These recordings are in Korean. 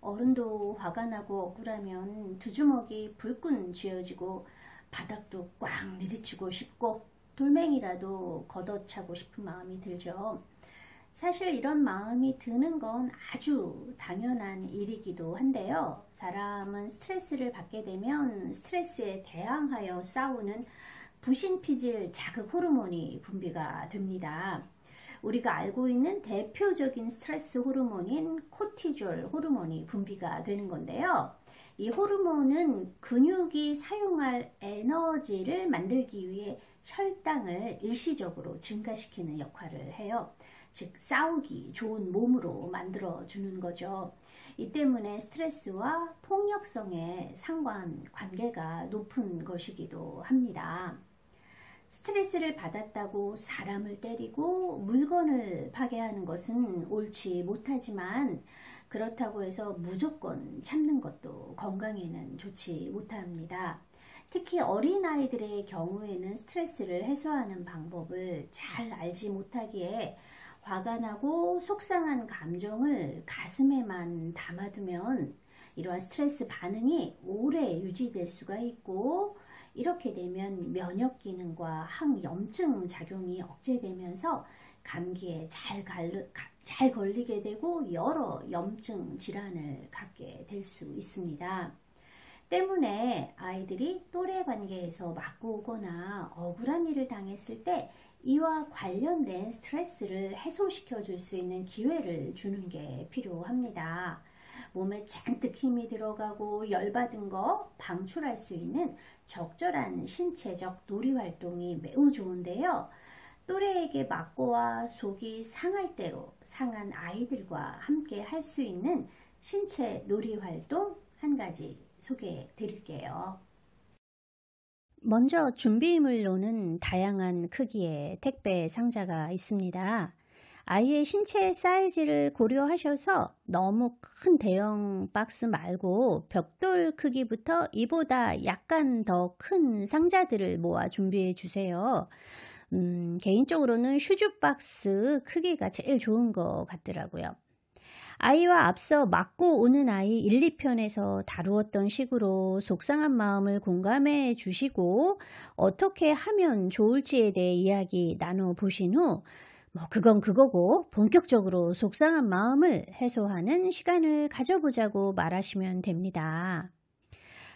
어른도 화가 나고 억울하면 두 주먹이 불끈 쥐어지고 바닥도 꽉 내리치고 싶고 돌멩이라도 걷어차고 싶은 마음이 들죠. 사실 이런 마음이 드는 건 아주 당연한 일이기도 한데요. 사람은 스트레스를 받게 되면 스트레스에 대항하여 싸우는 부신피질 자극 호르몬이 분비가 됩니다. 우리가 알고 있는 대표적인 스트레스 호르몬인 코티졸 호르몬이 분비가 되는 건데요. 이 호르몬은 근육이 사용할 에너지를 만들기 위해 혈당을 일시적으로 증가시키는 역할을 해요. 즉 싸우기 좋은 몸으로 만들어주는 거죠. 이 때문에 스트레스와 폭력성의 상관관계가 높은 것이기도 합니다. 스트레스를 받았다고 사람을 때리고 물건을 파괴하는 것은 옳지 못하지만 그렇다고 해서 무조건 참는 것도 건강에는 좋지 못합니다. 특히 어린아이들의 경우에는 스트레스를 해소하는 방법을 잘 알지 못하기에 화가 나고 속상한 감정을 가슴에만 담아두면 이러한 스트레스 반응이 오래 유지될 수가 있고 이렇게 되면 면역 기능과 항염증 작용이 억제되면서 감기에 잘 걸리게 되고 여러 염증 질환을 갖게 될 수 있습니다. 때문에 아이들이 또래 관계에서 맞고 오거나 억울한 일을 당했을 때 이와 관련된 스트레스를 해소시켜 줄 수 있는 기회를 주는 게 필요합니다. 몸에 잔뜩 힘이 들어가고 열받은 거 방출할 수 있는 적절한 신체적 놀이활동이 매우 좋은데요. 또래에게 맞고와 속이 상할 대로 상한 아이들과 함께 할 수 있는 신체 놀이활동 한 가지 소개해 드릴게요. 먼저 준비물로는 다양한 크기의 택배 상자가 있습니다. 아이의 신체 사이즈를 고려하셔서 너무 큰 대형 박스 말고 벽돌 크기부터 이보다 약간 더 큰 상자들을 모아 준비해 주세요. 개인적으로는 슈즈 박스 크기가 제일 좋은 것 같더라고요. 아이와 앞서 맞고 오는 아이 1, 2편에서 다루었던 식으로 속상한 마음을 공감해 주시고 어떻게 하면 좋을지에 대해 이야기 나눠보신 후 그건 그거고 본격적으로 속상한 마음을 해소하는 시간을 가져보자고 말하시면 됩니다.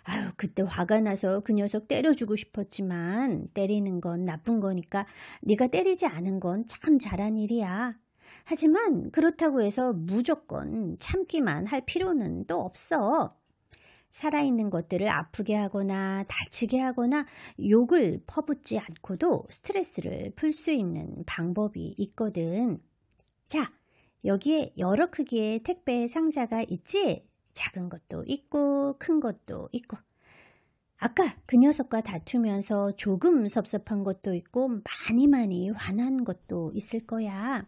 아유, 그때 화가 나서 그 녀석 때려주고 싶었지만 때리는 건 나쁜 거니까 네가 때리지 않은 건 참 잘한 일이야. 하지만 그렇다고 해서 무조건 참기만 할 필요는 또 없어. 살아있는 것들을 아프게 하거나 다치게 하거나 욕을 퍼붓지 않고도 스트레스를 풀 수 있는 방법이 있거든. 자, 여기에 여러 크기의 택배 상자가 있지? 작은 것도 있고 큰 것도 있고. 아까 그 녀석과 다투면서 조금 섭섭한 것도 있고 많이 화난 것도 있을 거야.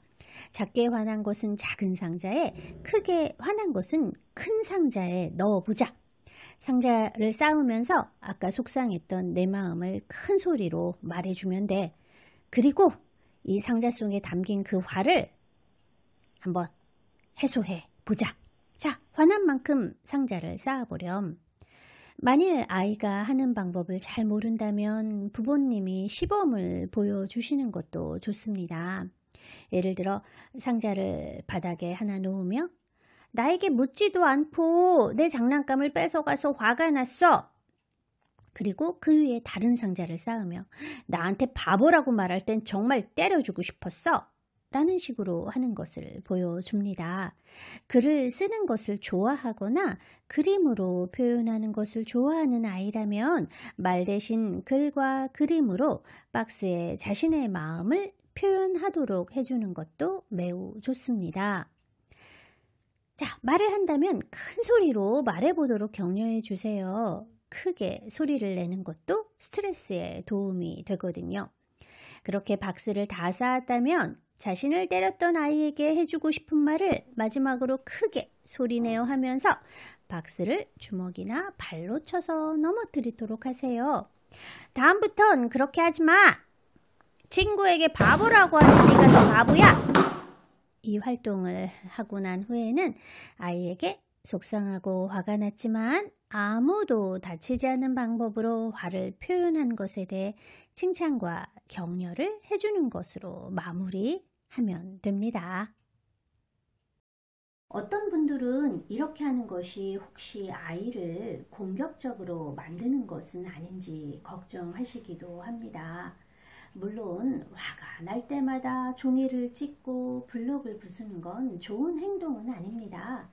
작게 화난 것은 작은 상자에, 크게 화난 것은 큰 상자에 넣어보자. 상자를 쌓으면서 아까 속상했던 내 마음을 큰 소리로 말해주면 돼. 그리고 이 상자 속에 담긴 그 화를 한번 해소해 보자. 자, 화난 만큼 상자를 쌓아보렴. 만일 아이가 하는 방법을 잘 모른다면 부모님이 시범을 보여주시는 것도 좋습니다. 예를 들어 상자를 바닥에 하나 놓으며 나에게 묻지도 않고 내 장난감을 뺏어가서 화가 났어. 그리고 그 위에 다른 상자를 쌓으며 나한테 바보라고 말할 땐 정말 때려주고 싶었어. 라는 식으로 하는 것을 보여줍니다. 글을 쓰는 것을 좋아하거나 그림으로 표현하는 것을 좋아하는 아이라면 말 대신 글과 그림으로 박스에 자신의 마음을 표현하도록 해주는 것도 매우 좋습니다. 자, 말을 한다면 큰 소리로 말해보도록 격려해 주세요. 크게 소리를 내는 것도 스트레스에 도움이 되거든요. 그렇게 박스를 다 쌓았다면 자신을 때렸던 아이에게 해주고 싶은 말을 마지막으로 크게 소리내어 하면서 박스를 주먹이나 발로 쳐서 넘어뜨리도록 하세요. 다음부턴 그렇게 하지 마! 친구에게 바보라고 하는 네가 더 바보야! 이 활동을 하고 난 후에는 아이에게 속상하고 화가 났지만 아무도 다치지 않는 방법으로 화를 표현한 것에 대해 칭찬과 격려를 해주는 것으로 마무리하면 됩니다. 어떤 분들은 이렇게 하는 것이 혹시 아이를 공격적으로 만드는 것은 아닌지 걱정하시기도 합니다. 물론 화가 날 때마다 종이를 찢고 블럭을 부수는 건 좋은 행동은 아닙니다.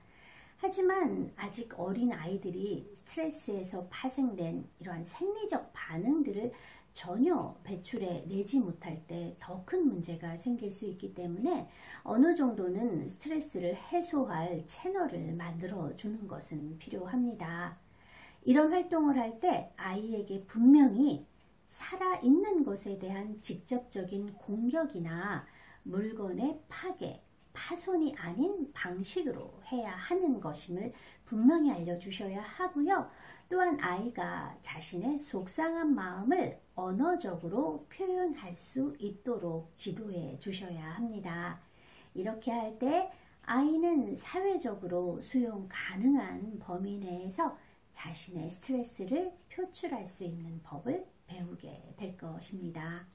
하지만 아직 어린 아이들이 스트레스에서 파생된 이러한 생리적 반응들을 전혀 배출해 내지 못할 때 더 큰 문제가 생길 수 있기 때문에 어느 정도는 스트레스를 해소할 채널을 만들어 주는 것은 필요합니다. 이런 활동을 할 때 아이에게 분명히 살아있는 것에 대한 직접적인 공격이나 물건의 파괴, 파손이 아닌 방식으로 해야 하는 것임을 분명히 알려주셔야 하고요. 또한 아이가 자신의 속상한 마음을 언어적으로 표현할 수 있도록 지도해 주셔야 합니다. 이렇게 할 때 아이는 사회적으로 수용 가능한 범위 내에서 자신의 스트레스를 표출할 수 있는 법을 배우게 될 것입니다.